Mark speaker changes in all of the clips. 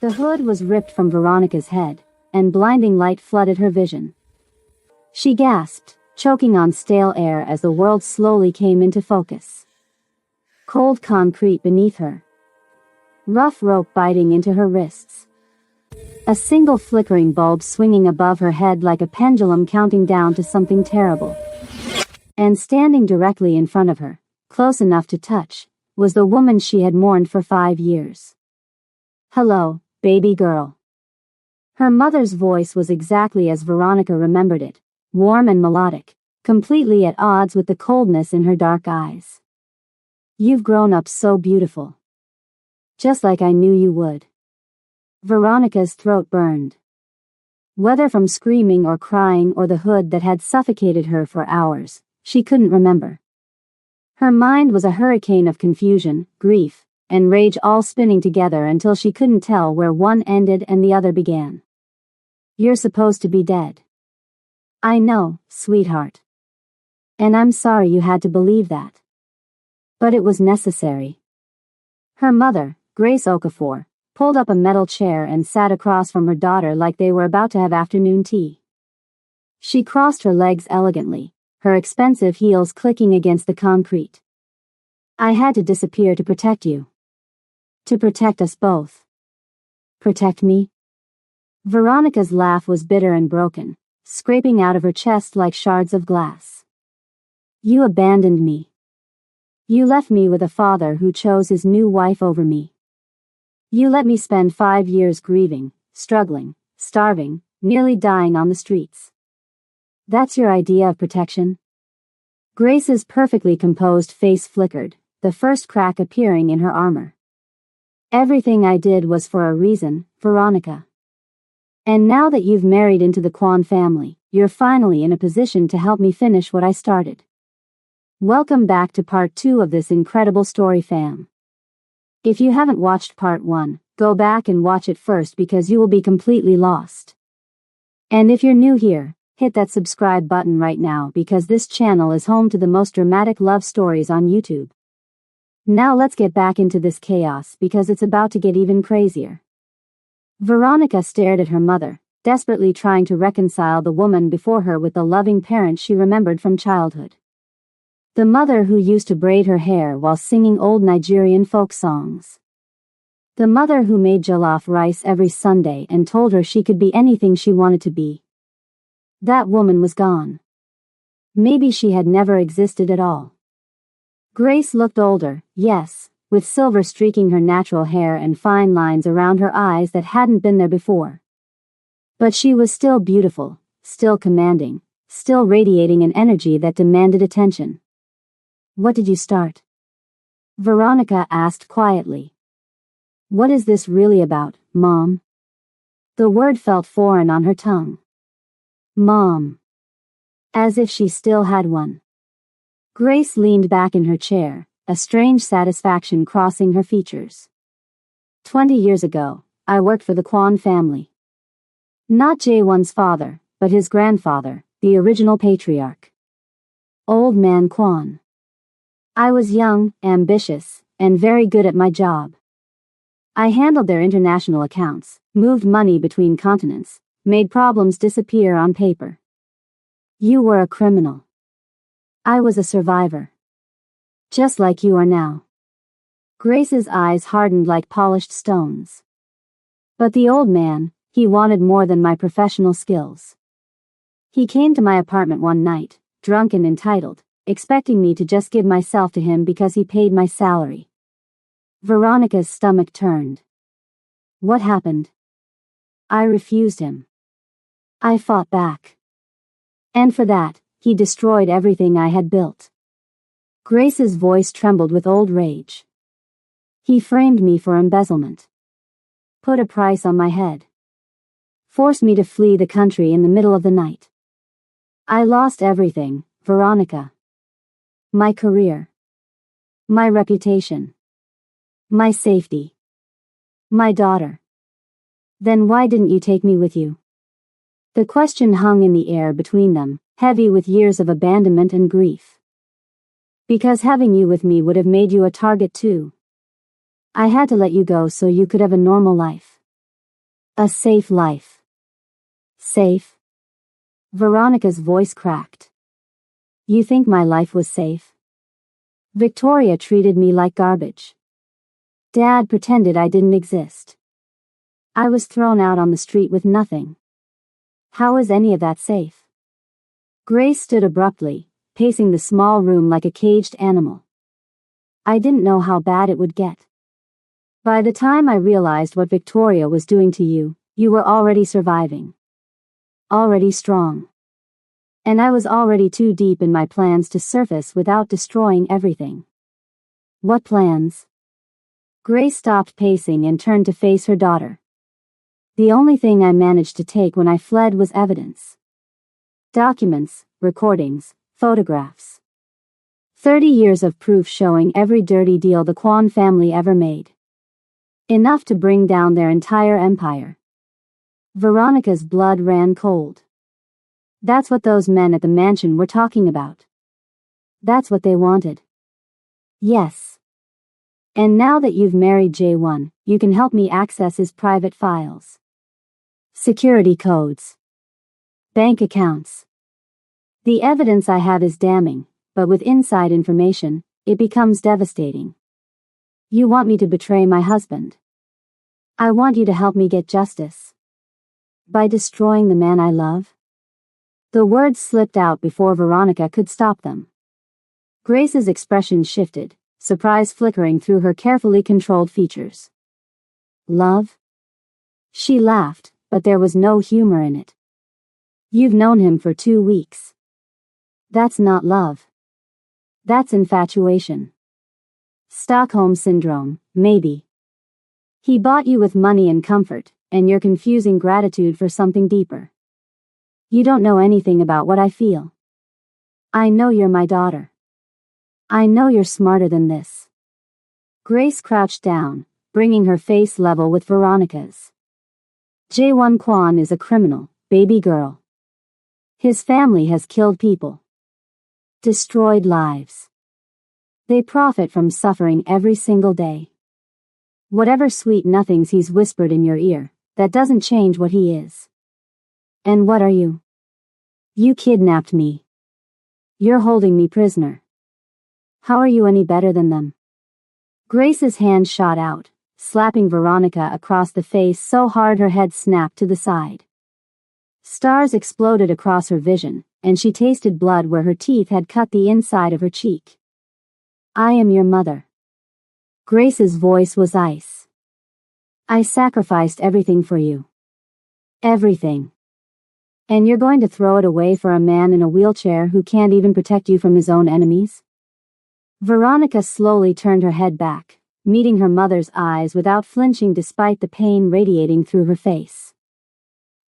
Speaker 1: The hood was ripped from Veronica's head, and blinding light flooded her vision. She gasped, choking on stale air as the world slowly came into focus. Cold concrete beneath her. Rough rope biting into her wrists. A single flickering bulb swinging above her head like a pendulum counting down to something terrible. And standing directly in front of her, close enough to touch, was the woman she had mourned for 5 years. "Hello, baby girl." Her mother's voice was exactly as Veronica remembered it, warm and melodic, completely at odds with the coldness in her dark eyes. "You've grown up so beautiful. Just like I knew you would." Veronica's throat burned. Whether from screaming or crying or the hood that had suffocated her for hours, she couldn't remember. Her mind was a hurricane of confusion, grief, and rage all spinning together until she couldn't tell where one ended and the other began. "You're supposed to be dead." "I know, sweetheart. And I'm sorry you had to believe that. But it was necessary." Her mother, Grace Okafor, pulled up a metal chair and sat across from her daughter like they were about to have afternoon tea. She crossed her legs elegantly, her expensive heels clicking against the concrete. "I had to disappear to protect you. To protect us both." "Protect me?" Veronica's laugh was bitter and broken, scraping out of her chest like shards of glass. "You abandoned me. You left me with a father who chose his new wife over me. You let me spend 5 years grieving, struggling, starving, nearly dying on the streets. That's your idea of protection?" Grace's perfectly composed face flickered, the first crack appearing in her armor. "Everything I did was for a reason, Veronica. And now that you've married into the Kwan family, you're finally in a position to help me finish what I started. Welcome back to part 2 of this incredible story, fam. If you haven't watched part 1, go back and watch it first because you will be completely lost. And if you're new here, hit that subscribe button right now because this channel is home to the most dramatic love stories on YouTube. Now let's get back into this chaos because it's about to get even crazier. Veronica stared at her mother, desperately trying to reconcile the woman before her with the loving parent she remembered from childhood. The mother who used to braid her hair while singing old Nigerian folk songs. The mother who made jollof rice every Sunday and told her she could be anything she wanted to be. That woman was gone. Maybe she had never existed at all. Grace looked older, yes, with silver streaking her natural hair and fine lines around her eyes that hadn't been there before. But she was still beautiful, still commanding, still radiating an energy that demanded attention. "What did you start?" Veronica asked quietly. "What is this really about, Mom?" The word felt foreign on her tongue. Mom. As if she still had one. Grace leaned back in her chair, a strange satisfaction crossing her features. 20 years ago, I worked for the Kwan family. Not Jaewon's father, but his grandfather, the original patriarch. Old Man Kwan. I was young, ambitious, and very good at my job. I handled their international accounts, moved money between continents, made problems disappear on paper. You were a criminal. I was a survivor. Just like you are now. Grace's eyes hardened like polished stones. But the old man, he wanted more than my professional skills. He came to my apartment one night, drunk and entitled, expecting me to just give myself to him because he paid my salary. Veronica's stomach turned. What happened? I refused him. I fought back. And for that, he destroyed everything I had built. Grace's voice trembled with old rage. He framed me for embezzlement. Put a price on my head. Forced me to flee the country in the middle of the night. I lost everything, Veronica. My career. My reputation. My safety. My daughter. Then why didn't you take me with you? The question hung in the air between them, heavy with years of abandonment and grief. Because having you with me would have made you a target too. I had to let you go so you could have a normal life. A safe life. Safe? Veronica's voice cracked. You think my life was safe? Victoria treated me like garbage. Dad pretended I didn't exist. I was thrown out on the street with nothing. How is any of that safe? Grace stood abruptly, pacing the small room like a caged animal. I didn't know how bad it would get. By the time I realized what Victoria was doing to you, you were already surviving. Already strong. And I was already too deep in my plans to surface without destroying everything. What plans? Grace stopped pacing and turned to face her daughter. The only thing I managed to take when I fled was evidence. Documents, recordings, photographs. 30 years of proof showing every dirty deal the Kwan family ever made. Enough to bring down their entire empire. Veronica's blood ran cold. That's what those men at the mansion were talking about. That's what they wanted. Yes. And now that you've married J1, you can help me access his private files. Security codes. Bank accounts. The evidence I have is damning, but with inside information, it becomes devastating. You want me to betray my husband. I want you to help me get justice. By destroying the man I love? The words slipped out before Veronica could stop them. Grace's expression shifted, surprise flickering through her carefully controlled features. Love? She laughed, but there was no humor in it. You've known him for 2 weeks. That's not love. That's infatuation. Stockholm Syndrome, maybe. He bought you with money and comfort, and you're confusing gratitude for something deeper. You don't know anything about what I feel. I know you're my daughter. I know you're smarter than this. Grace crouched down, bringing her face level with Veronica's. Jae-won Kwan is a criminal, baby girl. His family has killed people. Destroyed lives. They profit from suffering every single day. Whatever sweet nothings he's whispered in your ear, that doesn't change what he is. And what are you? You kidnapped me. You're holding me prisoner. How are you any better than them? Grace's hand shot out, slapping Veronica across the face so hard her head snapped to the side. Stars exploded across her vision, and she tasted blood where her teeth had cut the inside of her cheek. I am your mother. Grace's voice was ice. I sacrificed everything for you. Everything. And you're going to throw it away for a man in a wheelchair who can't even protect you from his own enemies? Veronica slowly turned her head back, meeting her mother's eyes without flinching despite the pain radiating through her face.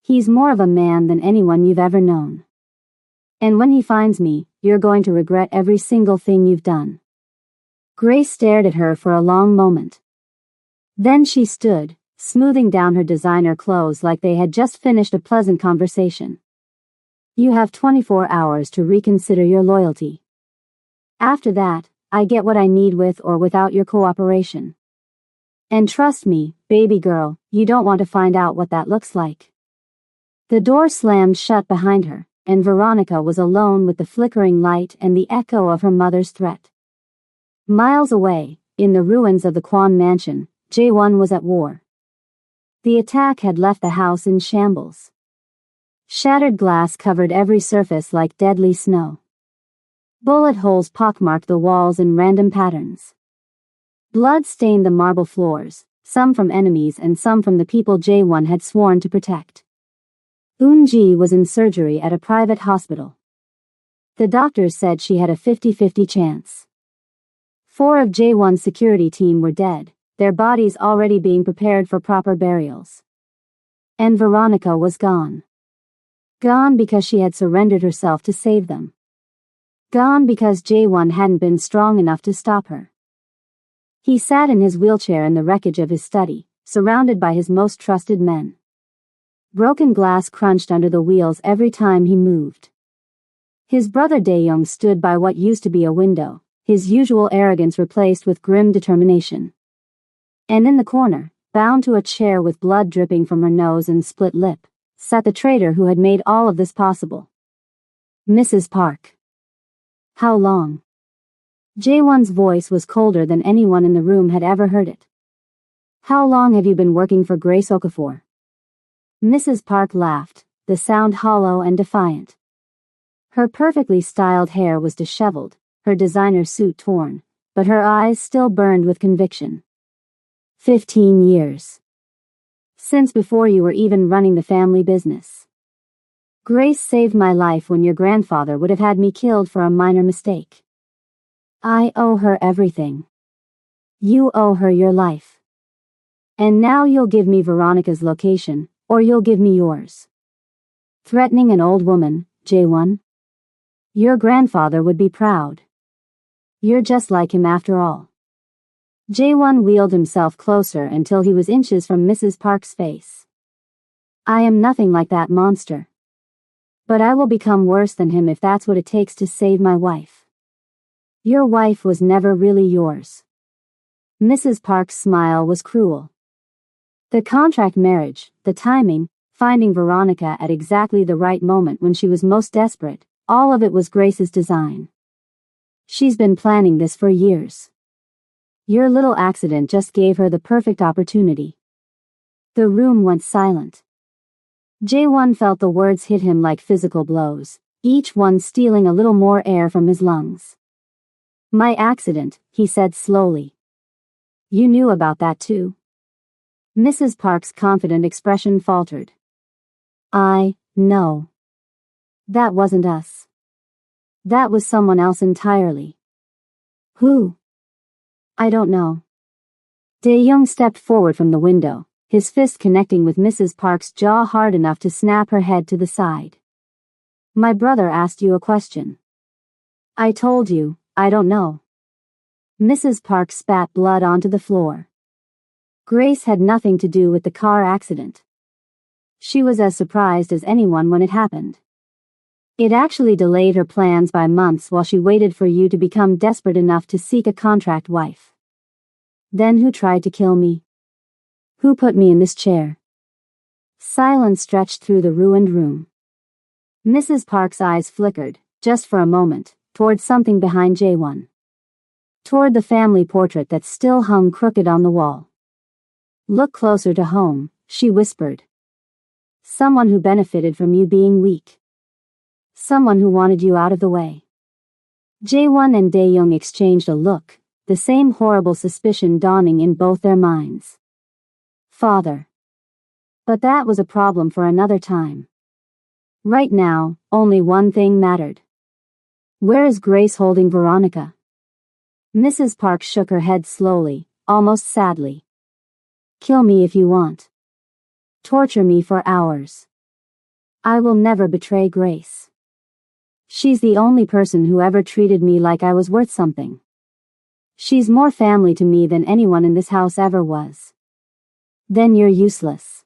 Speaker 1: He's more of a man than anyone you've ever known. And when he finds me, you're going to regret every single thing you've done. Grace stared at her for a long moment. Then she stood, smoothing down her designer clothes like they had just finished a pleasant conversation. You have 24 hours to reconsider your loyalty. After that, I get what I need with or without your cooperation. And trust me, baby girl, you don't want to find out what that looks like. The door slammed shut behind her, and Veronica was alone with the flickering light and the echo of her mother's threat. Miles away, in the ruins of the Kwan mansion, Jae-won was at war. The attack had left the house in shambles. Shattered glass covered every surface like deadly snow. Bullet holes pockmarked the walls in random patterns. Blood stained the marble floors, some from enemies and some from the people Jae-won had sworn to protect. Eun-ji was in surgery at a private hospital. The doctors said she had a 50-50 chance. 4 of Jae-won's security team were dead, their bodies already being prepared for proper burials. And Veronica was gone. Gone because she had surrendered herself to save them. Gone because Jae-won hadn't been strong enough to stop her. He sat in his wheelchair in the wreckage of his study, surrounded by his most trusted men. Broken glass crunched under the wheels every time he moved. His brother Dae-young stood by what used to be a window, his usual arrogance replaced with grim determination. And in the corner, bound to a chair with blood dripping from her nose and split lip, sat the traitor who had made all of this possible. Mrs. Park. How long? Jaewon's voice was colder than anyone in the room had ever heard it. How long have you been working for Grace Okafor? Mrs. Park laughed, the sound hollow and defiant. Her perfectly styled hair was disheveled, her designer suit torn, but her eyes still burned with conviction. 15 years. Since before you were even running the family business. Grace saved my life when your grandfather would have had me killed for a minor mistake. I owe her everything. You owe her your life. And now you'll give me Veronica's location, or you'll give me yours. Threatening an old woman, Jaewon? Your grandfather would be proud. You're just like him after all. Jaewon wheeled himself closer until he was inches from Mrs. Park's face. I am nothing like that monster. But I will become worse than him if that's what it takes to save my wife. Your wife was never really yours. Mrs. Park's smile was cruel. The contract marriage, the timing, finding Veronica at exactly the right moment when she was most desperate, all of it was Grace's design. She's been planning this for years. Your little accident just gave her the perfect opportunity. The room went silent. Jaewon felt the words hit him like physical blows, each one stealing a little more air from his lungs. My accident, he said slowly. You knew about that too. Mrs. Park's confident expression faltered. No. That wasn't us. That was someone else entirely. Who? I don't know. Dae-young stepped forward from the window, his fist connecting with Mrs. Park's jaw hard enough to snap her head to the side. My brother asked you a question. I told you, I don't know. Mrs. Park spat blood onto the floor. Grace had nothing to do with the car accident. She was as surprised as anyone when it happened. It actually delayed her plans by months while she waited for you to become desperate enough to seek a contract wife. Then who tried to kill me? Who put me in this chair? Silence stretched through the ruined room. Mrs. Park's eyes flickered, just for a moment, toward something behind Jaewon. Toward the family portrait that still hung crooked on the wall. Look closer to home, she whispered. Someone who benefited from you being weak. Someone who wanted you out of the way. Jaewon and Dae-young exchanged a look, the same horrible suspicion dawning in both their minds. Father. But that was a problem for another time. Right now, only one thing mattered. Where is Grace holding Veronica? Mrs. Park shook her head slowly, almost sadly. Kill me if you want. Torture me for hours. I will never betray Grace. She's the only person who ever treated me like I was worth something. She's more family to me than anyone in this house ever was. Then you're useless.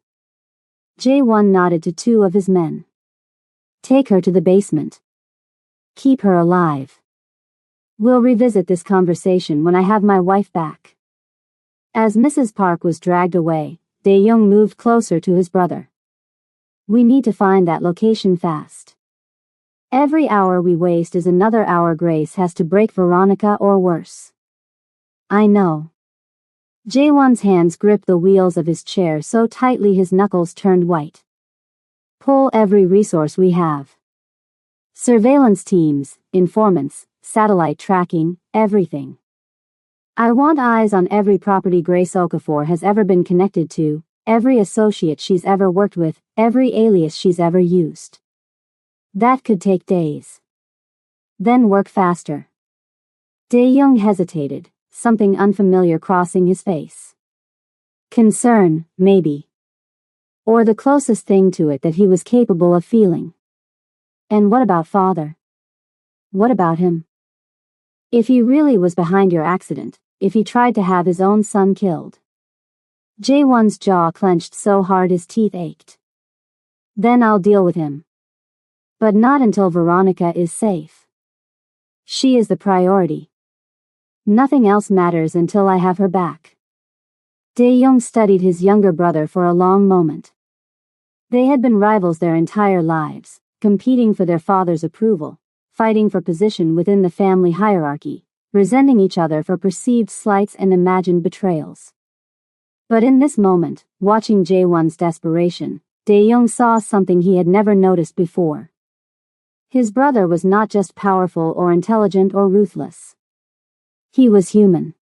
Speaker 1: Jaewon nodded to two of his men. Take her to the basement. Keep her alive. We'll revisit this conversation when I have my wife back. As Mrs. Park was dragged away, Dae-young moved closer to his brother. We need to find that location fast. Every hour we waste is another hour Grace has to break Veronica or worse. I know. Jaewon's hands gripped the wheels of his chair so tightly his knuckles turned white. Pull every resource we have. Surveillance teams, informants, satellite tracking, everything. I want eyes on every property Grace Okafor has ever been connected to, every associate she's ever worked with, every alias she's ever used. That could take days. Then work faster. Dae-young hesitated, something unfamiliar crossing his face. Concern, maybe. Or the closest thing to it that he was capable of feeling. And what about father? What about him? If he really was behind your accident, if he tried to have his own son killed. Jaewon's jaw clenched so hard his teeth ached. Then I'll deal with him. But not until Veronica is safe. She is the priority. Nothing else matters until I have her back. Dae-young studied his younger brother for a long moment. They had been rivals their entire lives, competing for their father's approval, fighting for position within the family hierarchy, resenting each other for perceived slights and imagined betrayals. But in this moment, watching Jae-won's desperation, Dae-young saw something he had never noticed before. His brother was not just powerful or intelligent or ruthless. He was human.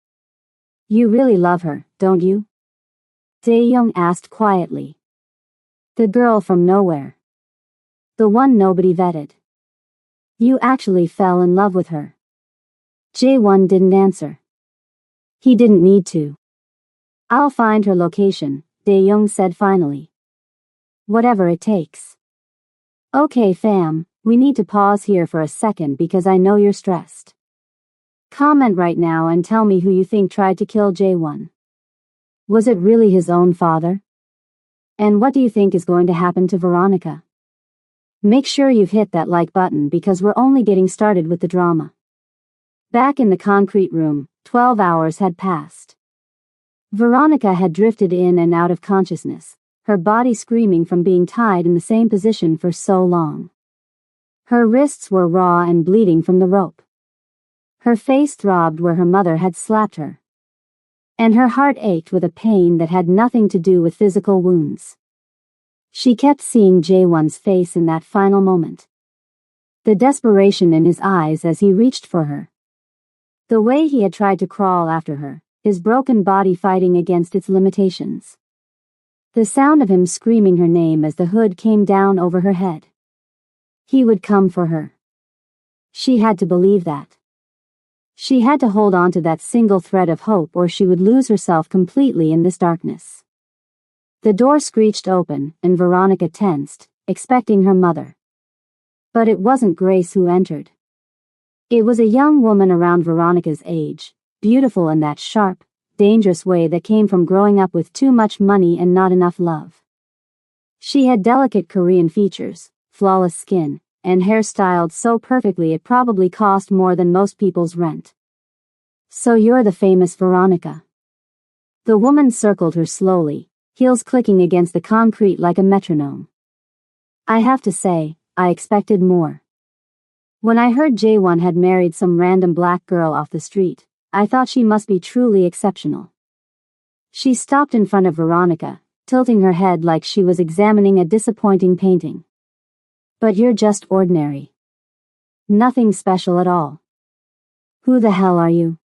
Speaker 1: You really love her, don't you? Dae-young asked quietly. The girl from nowhere. The one nobody vetted. You actually fell in love with her. Jae-won didn't answer. He didn't need to. I'll find her location, Dae-young said finally. Whatever it takes. Okay fam, we need to pause here for a second because I know you're stressed. Comment right now and tell me who you think tried to kill Jae-won. Was it really his own father? And what do you think is going to happen to Veronica? Make sure you've hit that like button because we're only getting started with the drama. Back in the concrete room, 12 hours had passed. Veronica had drifted in and out of consciousness, her body screaming from being tied in the same position for so long. Her wrists were raw and bleeding from the rope. Her face throbbed where her mother had slapped her. And her heart ached with a pain that had nothing to do with physical wounds. She kept seeing Jae-won's face in that final moment. The desperation in his eyes as he reached for her. The way he had tried to crawl after her, his broken body fighting against its limitations. The sound of him screaming her name as the hood came down over her head. He would come for her. She had to believe that. She had to hold on to that single thread of hope or she would lose herself completely in this darkness. The door screeched open and Veronica tensed, expecting her mother. But it wasn't Grace who entered. It was a young woman around Veronica's age, beautiful in that sharp, dangerous way that came from growing up with too much money and not enough love. She had delicate Korean features, flawless skin, and hair styled so perfectly it probably cost more than most people's rent. So you're the famous Veronica. The woman circled her slowly, heels clicking against the concrete like a metronome. I have to say, I expected more. When I heard Jae-won had married some random black girl off the street, I thought she must be truly exceptional. She stopped in front of Veronica, tilting her head like she was examining a disappointing painting. But you're just ordinary. Nothing special at all. Who the hell are you?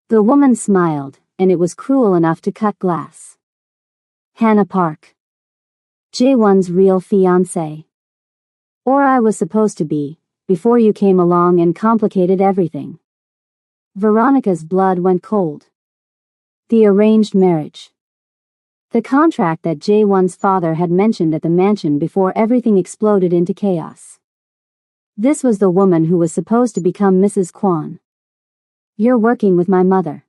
Speaker 1: The woman smiled, and it was cruel enough to cut glass. Hannah Park. Jae-won's real fiancée. Or I was supposed to be, before you came along and complicated everything. Veronica's blood went cold. The arranged marriage. The contract that Jae-won's father had mentioned at the mansion before everything exploded into chaos. This was the woman who was supposed to become Mrs. Kwon. You're working with my mother.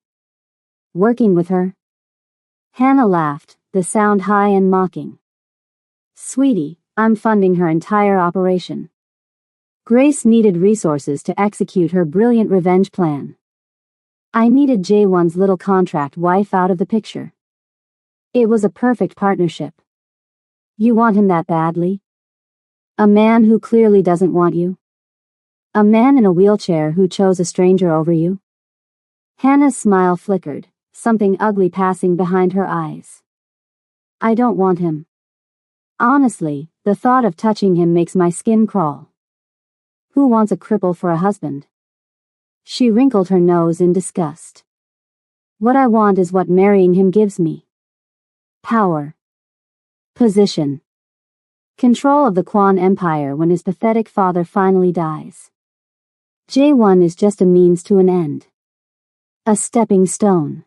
Speaker 1: Working with her? Hannah laughed, the sound high and mocking. Sweetie, I'm funding her entire operation. Grace needed resources to execute her brilliant revenge plan. I needed Jae-won's little contract wife out of the picture. It was a perfect partnership. You want him that badly? A man who clearly doesn't want you? A man in a wheelchair who chose a stranger over you? Hannah's smile flickered, something ugly passing behind her eyes. I don't want him. Honestly, the thought of touching him makes my skin crawl. Who wants a cripple for a husband? She wrinkled her nose in disgust. What I want is what marrying him gives me. Power. Position. Control of the Kwon Empire when his pathetic father finally dies. Jae-won is just a means to an end. A stepping stone.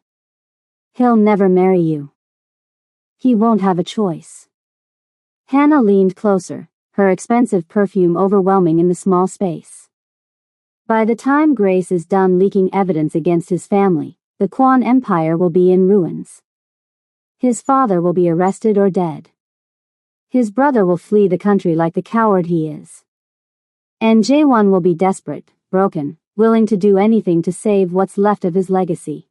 Speaker 1: He'll never marry you. He won't have a choice. Hannah leaned closer, her expensive perfume overwhelming in the small space. By the time Grace is done leaking evidence against his family, the Kwon Empire will be in ruins. His father will be arrested or dead. His brother will flee the country like the coward he is. And Jae-won will be desperate, broken, willing to do anything to save what's left of his legacy.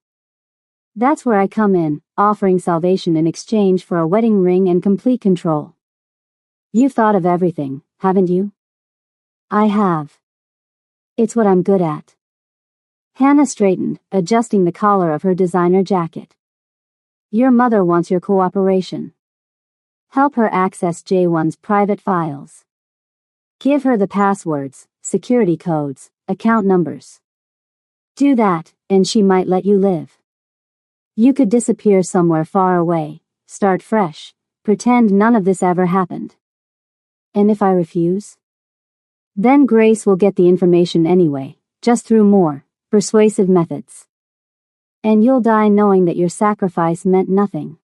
Speaker 1: That's where I come in, offering salvation in exchange for a wedding ring and complete control. You've thought of everything, haven't you? I have. It's what I'm good at. Hannah straightened, adjusting the collar of her designer jacket. Your mother wants your cooperation. Help her access J1's private files. Give her the passwords, security codes, account numbers. Do that, and she might let you live. You could disappear somewhere far away, start fresh, pretend none of this ever happened. And if I refuse? Then Grace will get the information anyway, just through more persuasive methods. And you'll die knowing that your sacrifice meant nothing.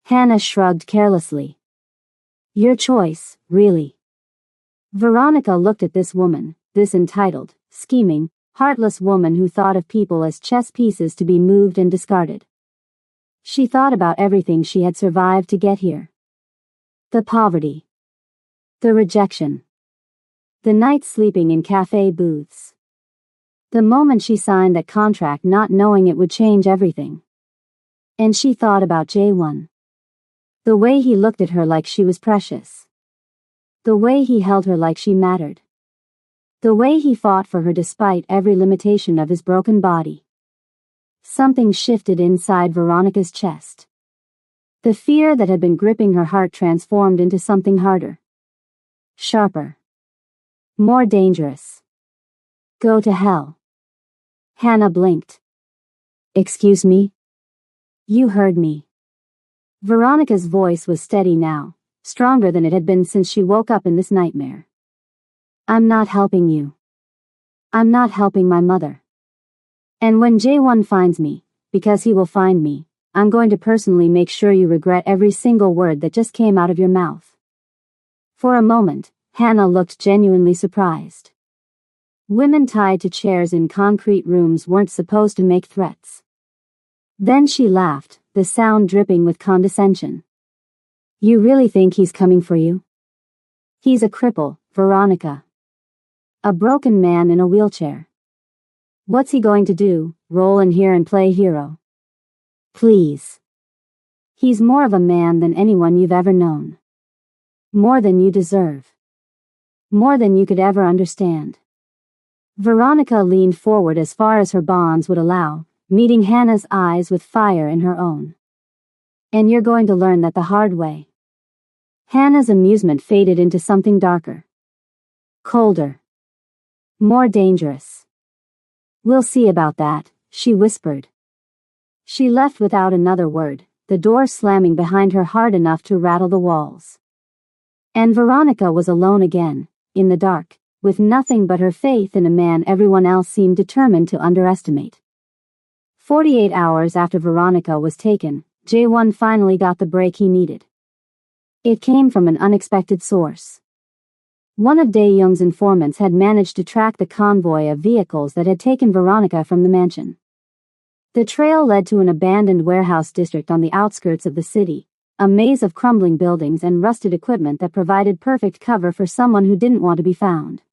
Speaker 1: Hannah shrugged carelessly. Your choice, really. Veronica looked at this woman, this entitled, scheming, heartless woman who thought of people as chess pieces to be moved and discarded. She thought about everything she had survived to get here. The poverty. The rejection. The nights sleeping in cafe booths. The moment she signed that contract not knowing it would change everything. And she thought about J1. The way he looked at her like she was precious. The way he held her like she mattered. The way he fought for her despite every limitation of his broken body. Something shifted inside Veronica's chest. The fear that had been gripping her heart transformed into something harder. Sharper. More dangerous. Go to hell. Hannah blinked. Excuse me? You heard me. Veronica's voice was steady now, stronger than it had been since she woke up in this nightmare. I'm not helping you. I'm not helping my mother. And when J1 finds me, because he will find me, I'm going to personally make sure you regret every single word that just came out of your mouth. For a moment, Hannah looked genuinely surprised. Women tied to chairs in concrete rooms weren't supposed to make threats. Then she laughed, the sound dripping with condescension. You really think he's coming for you? He's a cripple, Veronica. A broken man in a wheelchair. What's he going to do, roll in here and play hero? Please. He's more of a man than anyone you've ever known. More than you deserve. More than you could ever understand. Veronica leaned forward as far as her bonds would allow, meeting Hannah's eyes with fire in her own. And you're going to learn that the hard way. Hannah's amusement faded into something darker. Colder. More dangerous. We'll see about that, she whispered. She left without another word, the door slamming behind her hard enough to rattle the walls. And Veronica was alone again, in the dark, with nothing but her faith in a man everyone else seemed determined to underestimate. 48 hours after Veronica was taken, J1 finally got the break he needed. It came from an unexpected source. One of Dae-Young's informants had managed to track the convoy of vehicles that had taken Veronica from the mansion. The trail led to an abandoned warehouse district on the outskirts of the city, a maze of crumbling buildings and rusted equipment that provided perfect cover for someone who didn't want to be found.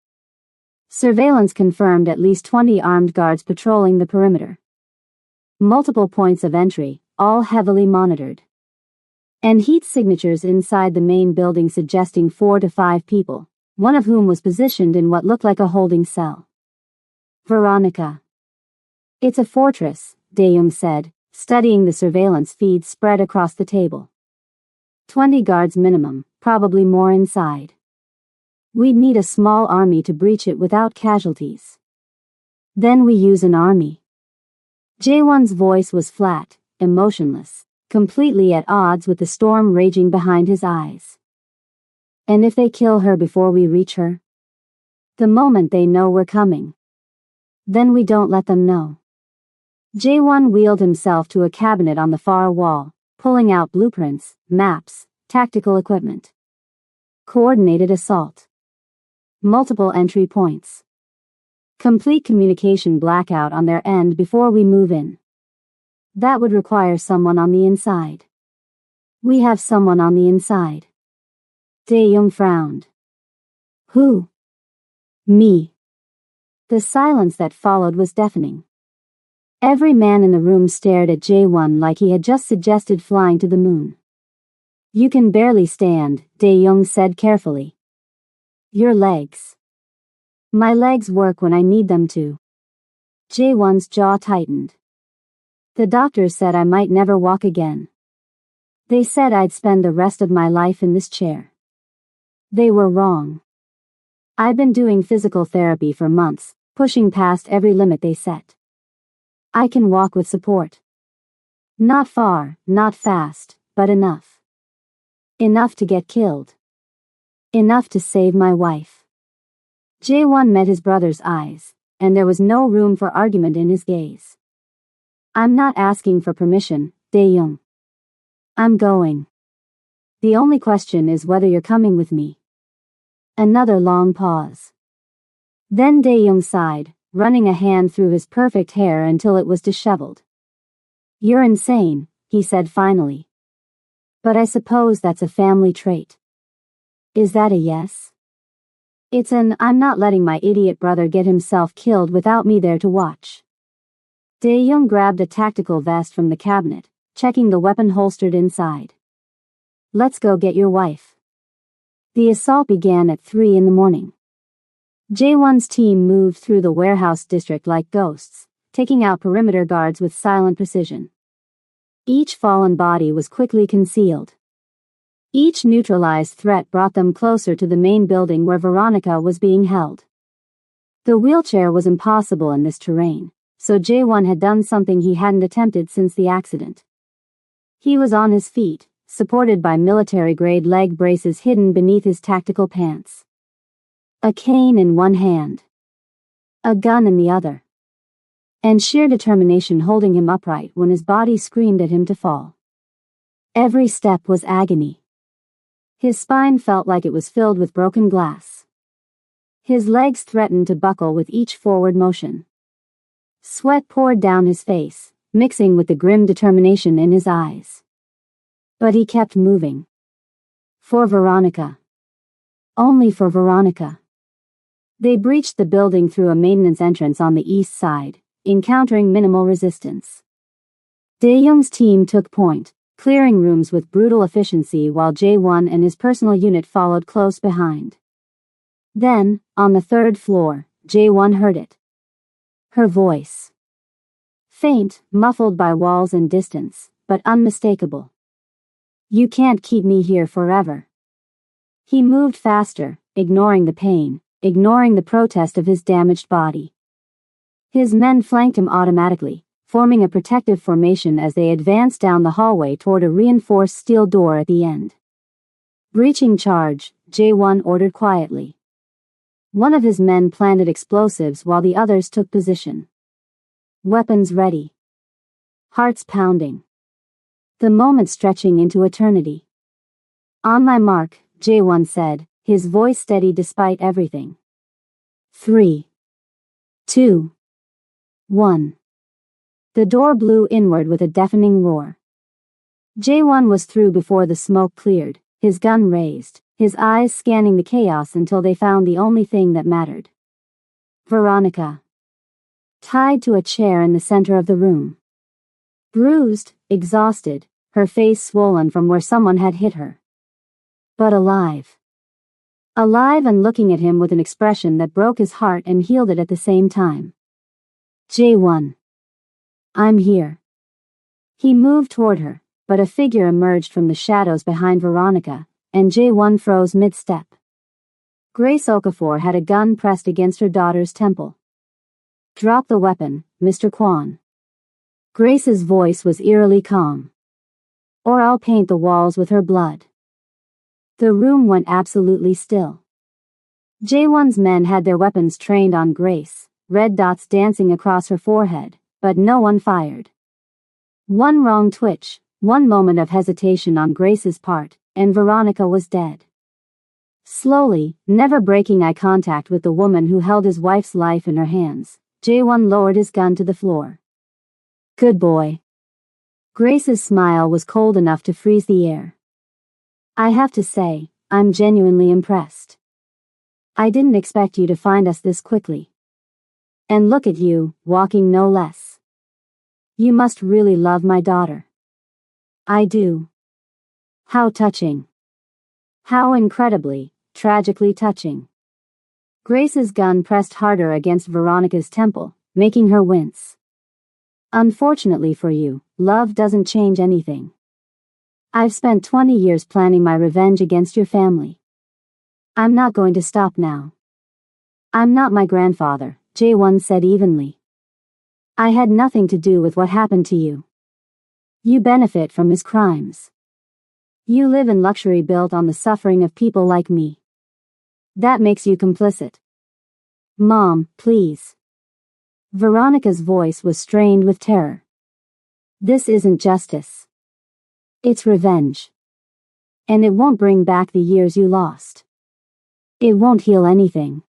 Speaker 1: Surveillance confirmed at least 20 armed guards patrolling the perimeter. Multiple points of entry, all heavily monitored. And heat signatures inside the main building suggesting 4 to 5 people, one of whom was positioned in what looked like a holding cell. Veronica. It's a fortress, Dae-Young said, studying the surveillance feeds spread across the table. 20 guards minimum, probably more inside. We'd need a small army to breach it without casualties. Then we use an army. J1's voice was flat, emotionless, completely at odds with the storm raging behind his eyes. And if they kill her before we reach her? The moment they know we're coming. Then we don't let them know. J1 wheeled himself to a cabinet on the far wall, pulling out blueprints, maps, tactical equipment. Coordinated assault. Multiple entry points. Complete communication blackout on their end before we move in. That would require someone on the inside. We have someone on the inside. Dae-Young frowned. Who? Me. The silence that followed was deafening. Every man in the room stared at Jae-won like he had just suggested flying to the moon. You can barely stand, Dae-young said carefully. Your legs. My legs work when I need them to. Jae-won's jaw tightened. The doctors said I might never walk again. They said I'd spend the rest of my life in this chair. They were wrong. I've been doing physical therapy for months, pushing past every limit they set. I can walk with support. Not far, not fast, but enough. Enough to get killed. Enough to save my wife. Jae-won met his brother's eyes, and there was no room for argument in his gaze. I'm not asking for permission, Dae-young. I'm going. The only question is whether you're coming with me. Another long pause. Then Dae-young sighed, running a hand through his perfect hair until it was disheveled. You're insane, he said finally. But I suppose that's a family trait. Is that a yes? It's an I'm not letting my idiot brother get himself killed without me there to watch. Dae-young grabbed a tactical vest from the cabinet, checking the weapon holstered inside. Let's go get your wife. The assault began at 3 a.m. Jae-won's team moved through the warehouse district like ghosts, taking out perimeter guards with silent precision. Each fallen body was quickly concealed. Each neutralized threat brought them closer to the main building where Veronica was being held. The wheelchair was impossible in this terrain, so Jae-won had done something he hadn't attempted since the accident. He was on his feet, supported by military-grade leg braces hidden beneath his tactical pants. A cane in one hand. A gun in the other. And sheer determination holding him upright when his body screamed at him to fall. Every step was agony. His spine felt like it was filled with broken glass. His legs threatened to buckle with each forward motion. Sweat poured down his face, mixing with the grim determination in his eyes. But he kept moving. For Veronica. Only for Veronica. They breached the building through a maintenance entrance on the east side, encountering minimal resistance. Dae-young's team took point, clearing rooms with brutal efficiency while Jae-won and his personal unit followed close behind. Then, on the 3rd floor, Jae-won heard it. Her voice. Faint, muffled by walls and distance, but unmistakable. You can't keep me here forever. He moved faster, ignoring the pain, ignoring the protest of his damaged body. His men flanked him automatically, forming a protective formation as they advanced down the hallway toward a reinforced steel door at the end. Breaching charge, Jae-won ordered quietly. One of his men planted explosives while the others took position. Weapons ready. Hearts pounding. The moment stretching into eternity. On my mark, Jae-won said, his voice steady despite everything. 3, 2, 1. The door blew inward with a deafening roar. Jae-won was through before the smoke cleared, his gun raised, his eyes scanning the chaos until they found the only thing that mattered. Veronica. Tied to a chair in the center of the room. Bruised, exhausted, her face swollen from where someone had hit her. But alive. Alive and looking at him with an expression that broke his heart and healed it at the same time. Jae-won. I'm here. He moved toward her, but a figure emerged from the shadows behind Veronica, and Jae-won froze mid-step. Grace Okafor had a gun pressed against her daughter's temple. Drop the weapon, Mr. Kwon. Grace's voice was eerily calm. Or I'll paint the walls with her blood. The room went absolutely still. Jae-won's men had their weapons trained on Grace, red dots dancing across her forehead, but no one fired. One wrong twitch, one moment of hesitation on Grace's part, and Veronica was dead. Slowly, never breaking eye contact with the woman who held his wife's life in her hands, Jae-won lowered his gun to the floor. Good boy. Grace's smile was cold enough to freeze the air. I have to say, I'm genuinely impressed. I didn't expect you to find us this quickly. And look at you, walking no less. You must really love my daughter. I do. How touching. How incredibly, tragically touching. Grace's gun pressed harder against Veronica's temple, making her wince. Unfortunately for you, love doesn't change anything. I've spent 20 years planning my revenge against your family. I'm not going to stop now. I'm not my grandfather, Jae-won said evenly. I had nothing to do with what happened to you. You benefit from his crimes. You live in luxury built on the suffering of people like me. That makes you complicit. Mom, please. Veronica's voice was strained with terror. This isn't justice. It's revenge. And it won't bring back the years you lost. It won't heal anything.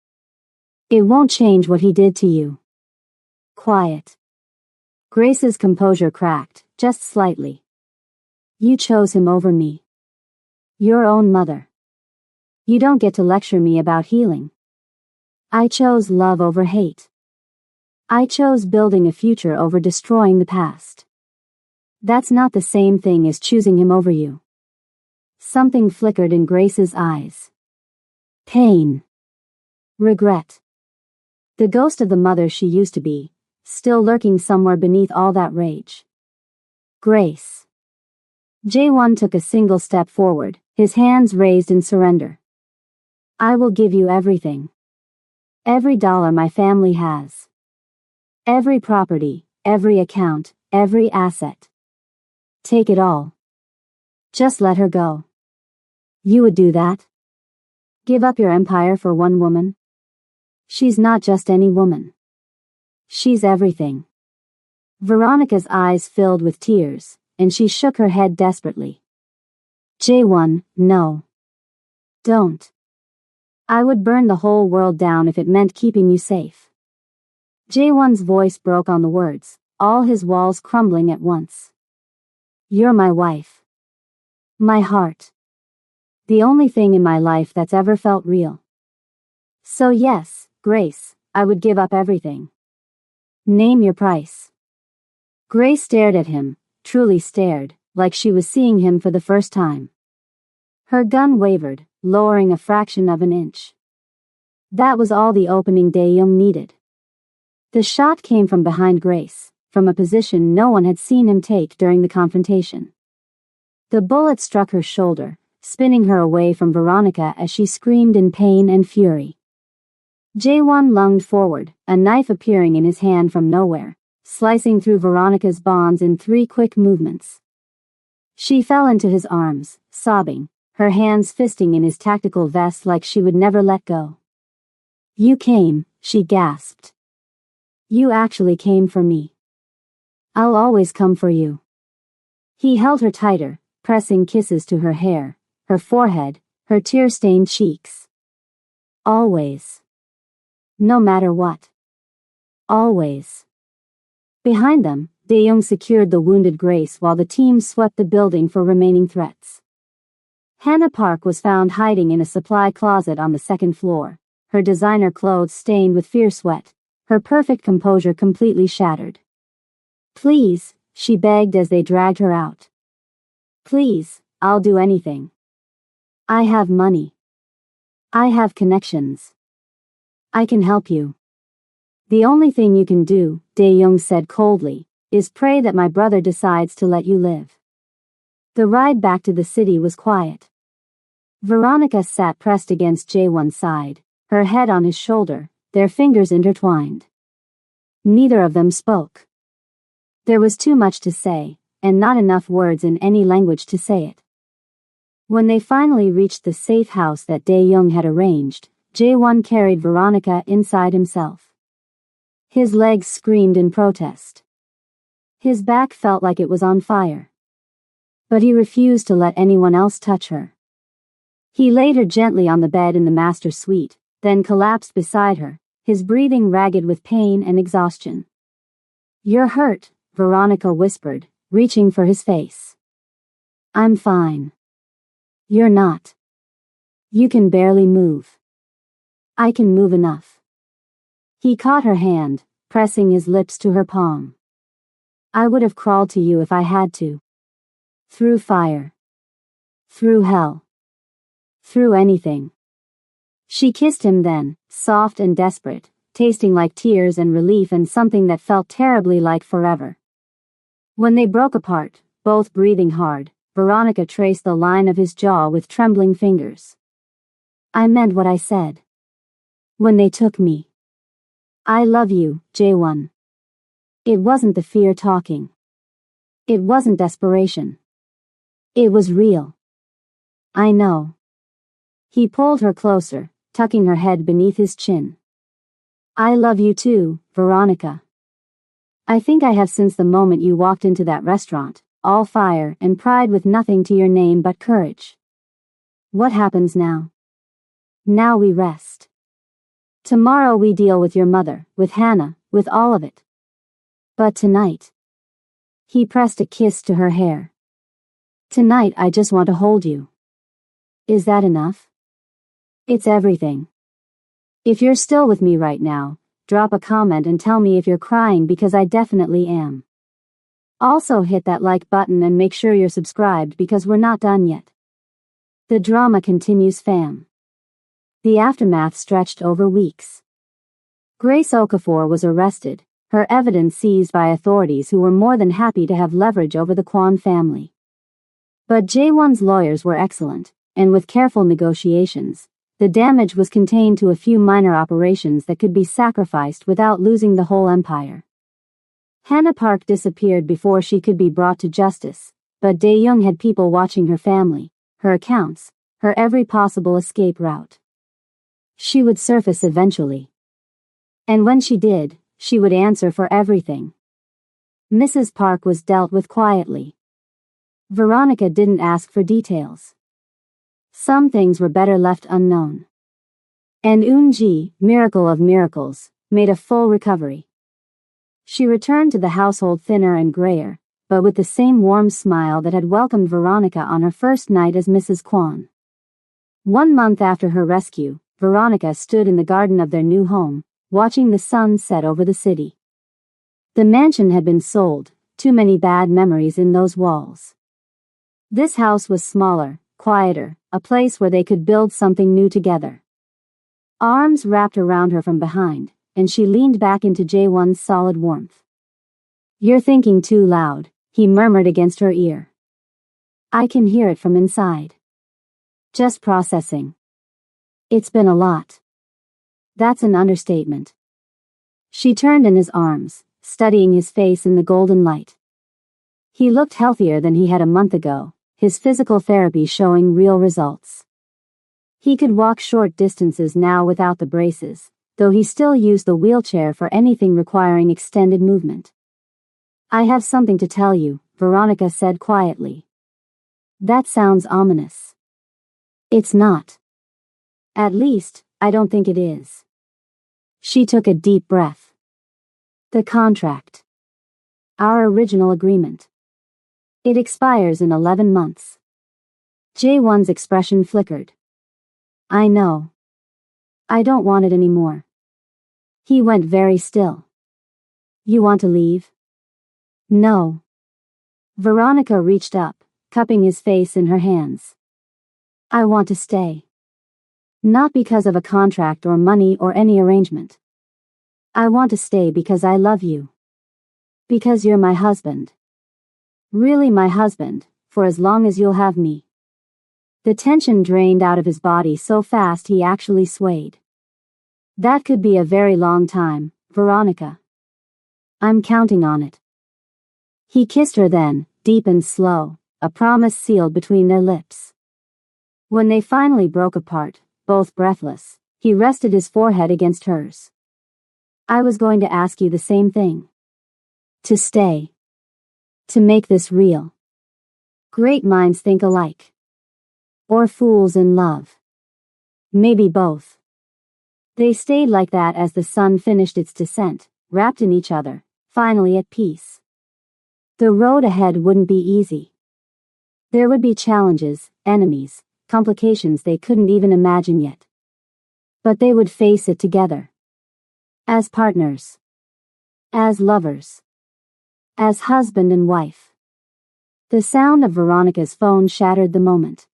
Speaker 1: It won't change what he did to you. Quiet. Grace's composure cracked, just slightly. You chose him over me. Your own mother. You don't get to lecture me about healing. I chose love over hate. I chose building a future over destroying the past. That's not the same thing as choosing him over you. Something flickered in Grace's eyes. Pain. Regret. The ghost of the mother she used to be, still lurking somewhere beneath all that rage. Grace. Jae-won took a single step forward, his hands raised in surrender. I will give you everything. Every dollar my family has. Every property, every account, every asset. Take it all. Just let her go. You would do that? Give up your empire for one woman? She's not just any woman. She's everything. Veronica's eyes filled with tears, and she shook her head desperately. Jae-won, no. Don't. I would burn the whole world down if it meant keeping you safe. Jae-won's voice broke on the words, all his walls crumbling at once. You're my wife. My heart. The only thing in my life that's ever felt real. So yes, Grace, I would give up everything. Name your price. Grace stared at him, truly stared, like she was seeing him for the first time. Her gun wavered, lowering a fraction of an inch. That was all the opening Dae-young needed. The shot came from behind Grace, from a position no one had seen him take during the confrontation. The bullet struck her shoulder, spinning her away from Veronica as she screamed in pain and fury. Jae-won lunged forward, a knife appearing in his hand from nowhere, slicing through Veronica's bonds in 3 quick movements. She fell into his arms, sobbing, her hands fisting in his tactical vest like she would never let go. You came, she gasped. You actually came for me. I'll always come for you. He held her tighter, pressing kisses to her hair, her forehead, her tear-stained cheeks. Always. No matter what. Always. Behind them, Dae-young secured the wounded Grace while the team swept the building for remaining threats. Hannah Park was found hiding in a supply closet on the 2nd floor, her designer clothes stained with fierce sweat, her perfect composure completely shattered. Please, she begged as they dragged her out. Please, I'll do anything. I have money. I have connections. I can help you. The only thing you can do, Dae-young said coldly, is pray that my brother decides to let you live. The ride back to the city was quiet. Veronica sat pressed against Jae-won's side, her head on his shoulder, their fingers intertwined. Neither of them spoke. There was too much to say, and not enough words in any language to say it. When they finally reached the safe house that Dae-young had arranged, Jae-won carried Veronica inside himself. His legs screamed in protest. His back felt like it was on fire. But he refused to let anyone else touch her. He laid her gently on the bed in the master suite, then collapsed beside her, his breathing ragged with pain and exhaustion. You're hurt, Veronica whispered, reaching for his face. I'm fine. You're not. You can barely move. I can move enough. He caught her hand, pressing his lips to her palm. I would have crawled to you if I had to. Through fire. Through hell. Through anything. She kissed him then, soft and desperate, tasting like tears and relief and something that felt terribly like forever. When they broke apart, both breathing hard, Veronica traced the line of his jaw with trembling fingers. I meant what I said. When they took me. I love you, J1. It wasn't the fear talking. It wasn't desperation. It was real. I know. He pulled her closer, tucking her head beneath his chin. I love you too, Veronica. I think I have since the moment you walked into that restaurant, all fire and pride with nothing to your name but courage. What happens now? Now we rest. Tomorrow we deal with your mother, with Hannah, with all of it. But tonight. He pressed a kiss to her hair. Tonight I just want to hold you. Is that enough? It's everything. If you're still with me right now, drop a comment and tell me if you're crying because I definitely am. Also hit that like button and make sure you're subscribed because we're not done yet. The drama continues, fam. The aftermath stretched over weeks. Grace Okafor was arrested, her evidence seized by authorities who were more than happy to have leverage over the Kwan family. But J1's lawyers were excellent, and with careful negotiations, the damage was contained to a few minor operations that could be sacrificed without losing the whole empire. Hannah Park disappeared before she could be brought to justice, but Dae-young had people watching her family, her accounts, her every possible escape route. She would surface eventually. And when she did, she would answer for everything. Mrs. Park was dealt with quietly. Veronica didn't ask for details. Some things were better left unknown. And Eun-ji, miracle of miracles, made a full recovery. She returned to the household thinner and grayer, but with the same warm smile that had welcomed Veronica on her first night as Mrs. Kwan. 1 month after her rescue, Veronica stood in the garden of their new home, watching the sun set over the city. The mansion had been sold, too many bad memories in those walls. This house was smaller, quieter, a place where they could build something new together. Arms wrapped around her from behind, and she leaned back into J1's solid warmth. You're thinking too loud, he murmured against her ear. I can hear it from inside. Just processing. It's been a lot. That's an understatement. She turned in his arms, studying his face in the golden light. He looked healthier than he had a month ago, his physical therapy showing real results. He could walk short distances now without the braces, though he still used the wheelchair for anything requiring extended movement. I have something to tell you, Veronica said quietly. That sounds ominous. It's not. At least, I don't think it is. She took a deep breath. The contract. Our original agreement. It expires in 11 months. J1's expression flickered. I know. I don't want it anymore. He went very still. You want to leave? No. Veronica reached up, cupping his face in her hands. I want to stay. Not because of a contract or money or any arrangement. I want to stay because I love you. Because you're my husband. Really my husband, for as long as you'll have me. The tension drained out of his body so fast he actually swayed. That could be a very long time, Veronica. I'm counting on it. He kissed her then, deep and slow, a promise sealed between their lips. When they finally broke apart, both breathless, he rested his forehead against hers. I was going to ask you the same thing. To stay. To make this real. Great minds think alike. Or fools in love. Maybe both. They stayed like that as the sun finished its descent, wrapped in each other, finally at peace. The road ahead wouldn't be easy. There would be challenges, enemies, complications they couldn't even imagine yet. But they would face it together. As partners. As lovers. as husband and wife. The sound of Veronica's phone shattered the moment.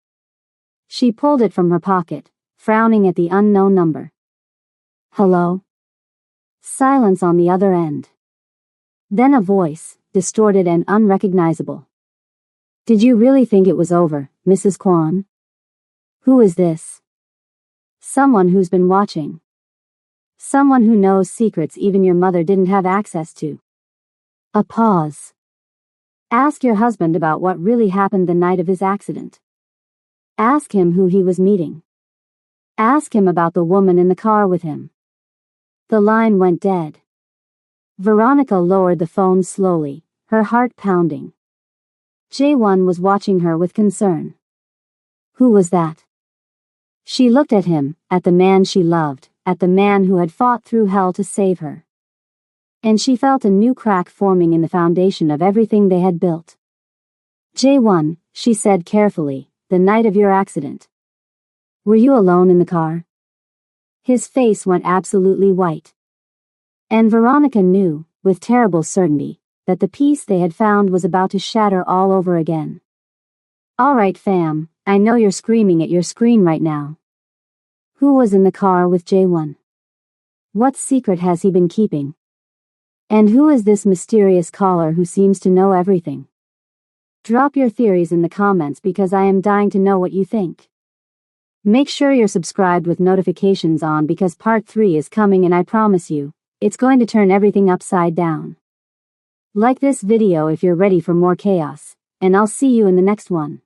Speaker 1: She pulled it from her pocket, frowning at the unknown number. Hello? Silence on the other end. Then a voice, distorted and unrecognizable. Did you really think it was over, Mrs. Kwan? Who is this? Someone who's been watching. Someone who knows secrets even your mother didn't have access to. A pause. Ask your husband about what really happened the night of his accident. Ask him who he was meeting. Ask him about the woman in the car with him. The line went dead. Veronica lowered the phone slowly, her heart pounding. Jae-won was watching her with concern. Who was that? She looked at him, at the man she loved, at the man who had fought through hell to save her. And she felt a new crack forming in the foundation of everything they had built. Jae-won, she said carefully, the night of your accident. Were you alone in the car? His face went absolutely white. And Veronica knew, with terrible certainty, that the piece they had found was about to shatter all over again. All right, fam, I know you're screaming at your screen right now. Who was in the car with Jae-won? What secret has he been keeping? And who is this mysterious caller who seems to know everything? Drop your theories in the comments because I am dying to know what you think. Make sure you're subscribed with notifications on because part 3 is coming and I promise you, it's going to turn everything upside down. Like this video if you're ready for more chaos, and I'll see you in the next one.